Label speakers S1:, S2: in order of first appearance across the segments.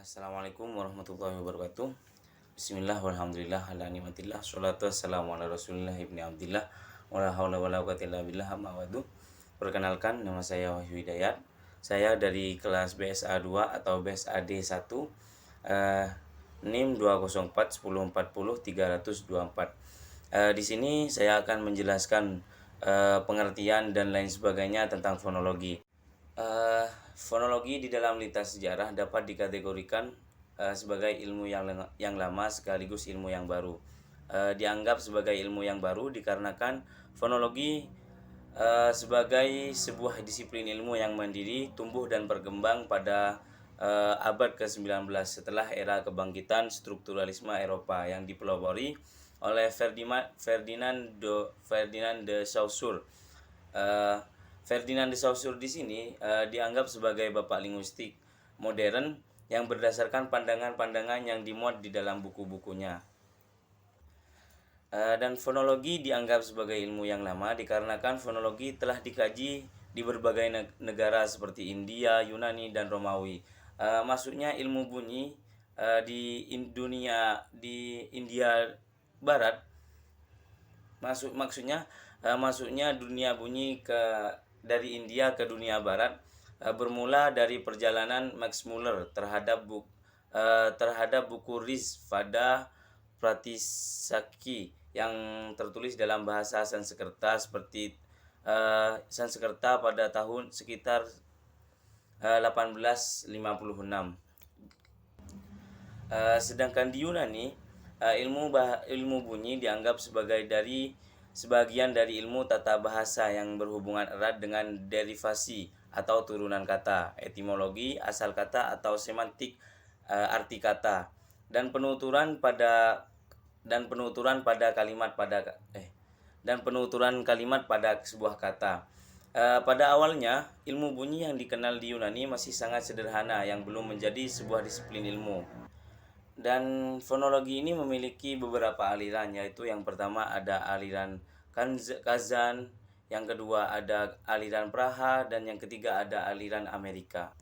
S1: Assalamualaikum warahmatullahi wabarakatuh. Bismillah walhamdulillah ala nimatillah. Sholatu wassalamu ala rasulillah ibni abdillah. Wala hawla wala quwwata illa billah amma ba'du. Perkenalkan, nama saya Wahyu Hidayat. Saya dari kelas BSA 2 atau BSAD 1, NIM 204 1040 324. Di sini saya akan menjelaskan pengertian dan lain sebagainya tentang fonologi. Fonologi di dalam lintas sejarah dapat dikategorikan sebagai ilmu yang lama sekaligus ilmu yang baru. Dianggap sebagai ilmu yang baru dikarenakan fonologi sebagai sebuah disiplin ilmu yang mandiri, tumbuh dan berkembang pada abad ke-19 setelah era kebangkitan strukturalisme Eropa yang dipelopori oleh Ferdinand de Saussure. Ferdinand de Saussure di sini dianggap sebagai bapak linguistik modern yang berdasarkan pandangan-pandangan yang dimuat di dalam buku-bukunya. Dan fonologi dianggap sebagai ilmu yang lama dikarenakan fonologi telah dikaji di berbagai negara seperti India, Yunani, dan Romawi. Maksudnya ilmu bunyi di India Barat, maksudnya dunia bunyi dari India ke dunia Barat bermula dari perjalanan Max Muller terhadap buku Rizvada Pratisakti yang tertulis dalam bahasa Sanskerta Sanskerta pada tahun sekitar 1856. Sedangkan di Yunani ilmu bunyi dianggap sebagian dari ilmu tata bahasa yang berhubungan erat dengan derivasi atau turunan kata, etimologi asal kata atau semantik arti kata, dan penuturan kalimat pada sebuah kata. Pada awalnya, ilmu bunyi yang dikenal di Yunani masih sangat sederhana yang belum menjadi sebuah disiplin ilmu. Dan fonologi ini memiliki beberapa aliran, yaitu yang pertama ada aliran Kazan, yang kedua ada aliran Praha, dan yang ketiga ada aliran Amerika.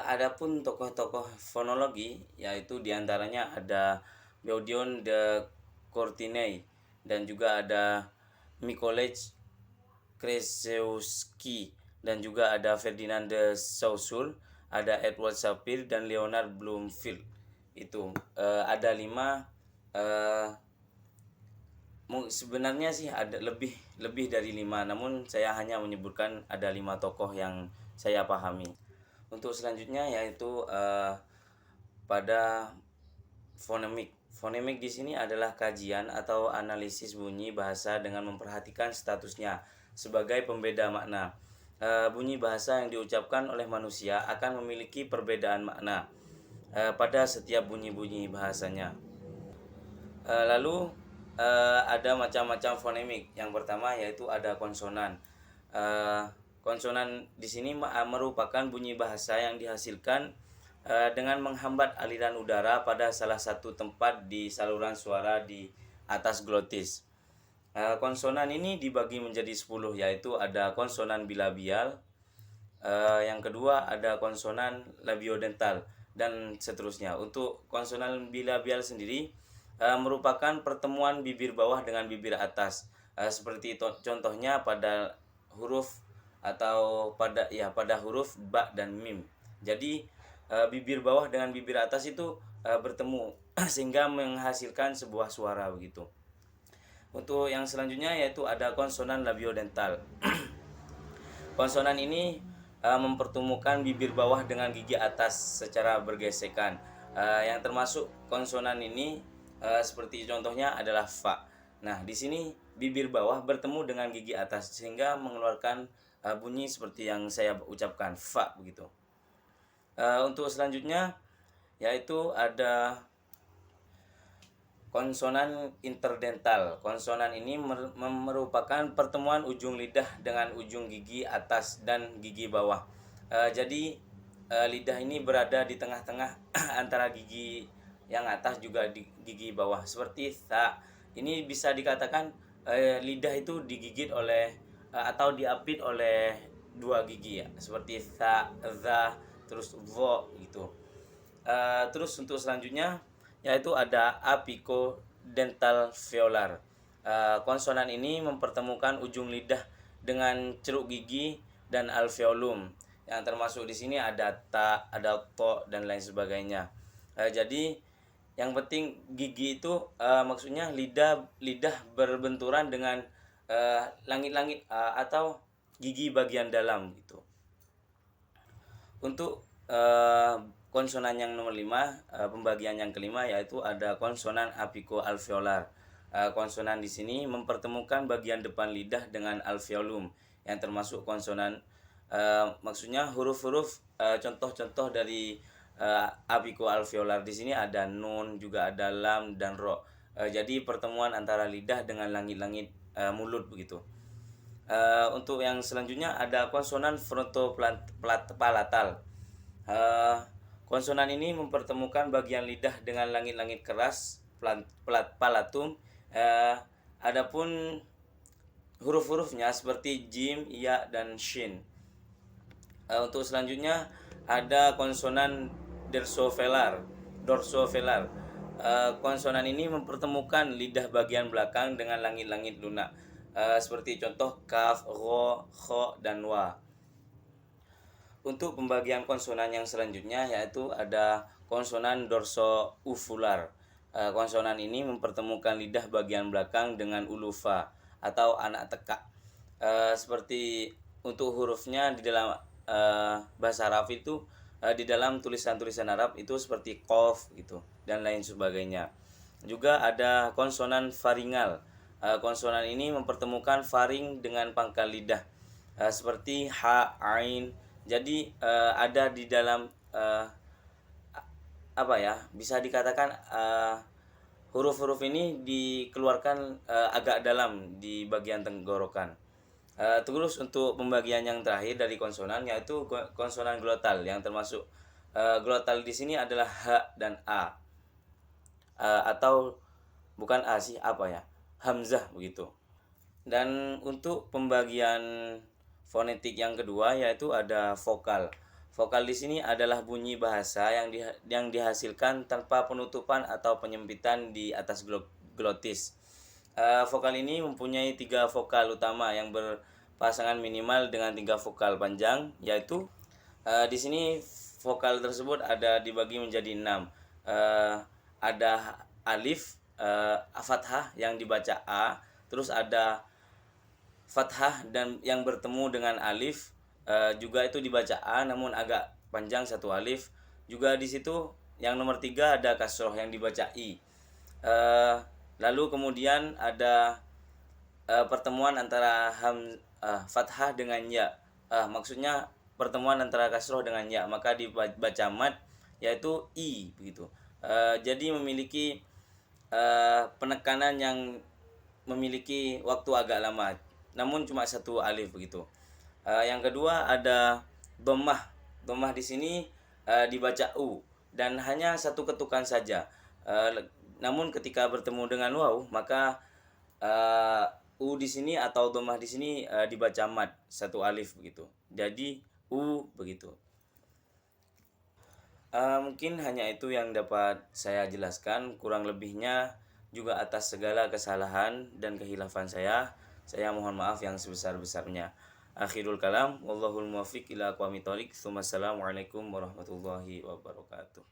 S1: Adapun tokoh-tokoh fonologi, yaitu diantaranya ada Beudion de Courtenay, dan juga ada Mikołaj Kraszewski, dan juga ada Ferdinand de Saussure, ada Edward Sapir, dan Leonard Bloomfield. Itu ada 5, sebenarnya sih ada lebih dari 5, namun saya hanya menyebutkan ada 5 tokoh yang saya pahami. Untuk selanjutnya yaitu pada fonemik. Fonemik di sini adalah kajian atau analisis bunyi bahasa dengan memperhatikan statusnya sebagai pembeda makna. Bunyi bahasa yang diucapkan oleh manusia akan memiliki perbedaan makna pada setiap bunyi-bunyi bahasanya. Lalu ada macam-macam fonemik. Yang pertama yaitu ada konsonan. Konsonan di sini merupakan bunyi bahasa yang dihasilkan dengan menghambat aliran udara pada salah satu tempat di saluran suara di atas glotis. Konsonan ini dibagi menjadi 10, yaitu ada konsonan bilabial, yang kedua ada konsonan labiodental, dan seterusnya. Untuk konsonan bilabial sendiri merupakan pertemuan bibir bawah dengan bibir atas, seperti contohnya pada huruf pada huruf ba dan mim. Jadi bibir bawah dengan bibir atas itu bertemu sehingga menghasilkan sebuah suara begitu. Untuk yang selanjutnya yaitu ada konsonan labiodental. Konsonan ini mempertemukan bibir bawah dengan gigi atas secara bergesekan. Yang termasuk konsonan ini seperti contohnya adalah fa. Nah, di sini bibir bawah bertemu dengan gigi atas sehingga mengeluarkan bunyi seperti yang saya ucapkan, fa begitu. Untuk selanjutnya yaitu ada konsonan interdental. Konsonan ini merupakan pertemuan ujung lidah dengan ujung gigi atas dan gigi bawah. Jadi lidah ini berada di tengah-tengah antara gigi yang atas juga di gigi bawah. Seperti tha, ini bisa dikatakan lidah itu digigit oleh atau diapit oleh 2 gigi ya. Seperti tha, za, terus vo gitu. Terus untuk selanjutnya yaitu ada apicodental veolar. Konsonan ini mempertemukan ujung lidah dengan ceruk gigi dan alveolum. Yang termasuk di sini ada ta, ada to dan lain sebagainya. Jadi yang penting gigi itu maksudnya lidah berbenturan dengan langit-langit atau gigi bagian dalam gitu. Untuk konsonan yang nomor 5, pembagian yang kelima yaitu ada konsonan apico-alveolar. Konsonan di sini mempertemukan bagian depan lidah dengan alveolum yang termasuk konsonan maksudnya huruf-huruf contoh-contoh dari apico-alveolar di sini ada nun, juga ada lam dan ro. Jadi pertemuan antara lidah dengan langit-langit mulut begitu. Untuk yang selanjutnya ada konsonan frontopalatal. Konsonan ini mempertemukan bagian lidah dengan langit-langit keras palatum. Adapun huruf-hurufnya seperti jim, ya dan shin. Untuk selanjutnya ada konsonan dorsovelar. Konsonan ini mempertemukan lidah bagian belakang dengan langit-langit lunak. Seperti contoh kaf, ro, kho, dan wa. Untuk pembagian konsonan yang selanjutnya yaitu ada konsonan dorso-uvular. Konsonan ini mempertemukan lidah bagian belakang dengan ulufa atau anak tekak. Seperti untuk hurufnya di dalam bahasa Arab itu di dalam tulisan-tulisan Arab itu seperti qaf gitu dan lain sebagainya. Juga ada konsonan faringal. Konsonan ini mempertemukan faring dengan pangkal lidah seperti ha, ain. Jadi ada di dalam apa ya? Bisa dikatakan huruf-huruf ini dikeluarkan agak dalam di bagian tenggorokan. Terus untuk pembagian yang terakhir dari konsonan yaitu konsonan glotal yang termasuk glotal di sini adalah h dan a. Atau bukan a sih, apa ya? Hamzah begitu. Dan untuk pembagian fonetik yang kedua yaitu ada vokal. Vokal di sini adalah bunyi bahasa yang dihasilkan tanpa penutupan atau penyempitan di atas glotis. Vokal ini mempunyai 3 vokal utama yang berpasangan minimal dengan 3 vokal panjang, yaitu di sini vokal tersebut ada dibagi menjadi 6. Ada alif, fathah yang dibaca a, terus ada fathah dan yang bertemu dengan alif juga itu dibaca a namun agak panjang satu alif. Juga di situ yang nomor 3 ada kasroh yang dibaca i. Lalu kemudian ada pertemuan antara fathah dengan ya. Maksudnya pertemuan antara kasroh dengan ya, maka dibaca mad yaitu i begitu. Jadi memiliki penekanan yang memiliki waktu agak lama, namun cuma satu alif begitu. Yang kedua ada dhammah. Dhammah di sini dibaca u dan hanya satu ketukan saja. Namun ketika bertemu dengan waw maka u di sini atau dhammah di sini dibaca mad satu alif begitu. Jadi u begitu. Mungkin hanya itu yang dapat saya jelaskan, kurang lebihnya juga atas segala kesalahan dan kehilafan saya mohon maaf yang sebesar-besarnya. Akhirul kalam, wallahul muwaffiq ila aqwamit thoriq. Assalamualaikum warahmatullahi wabarakatuh.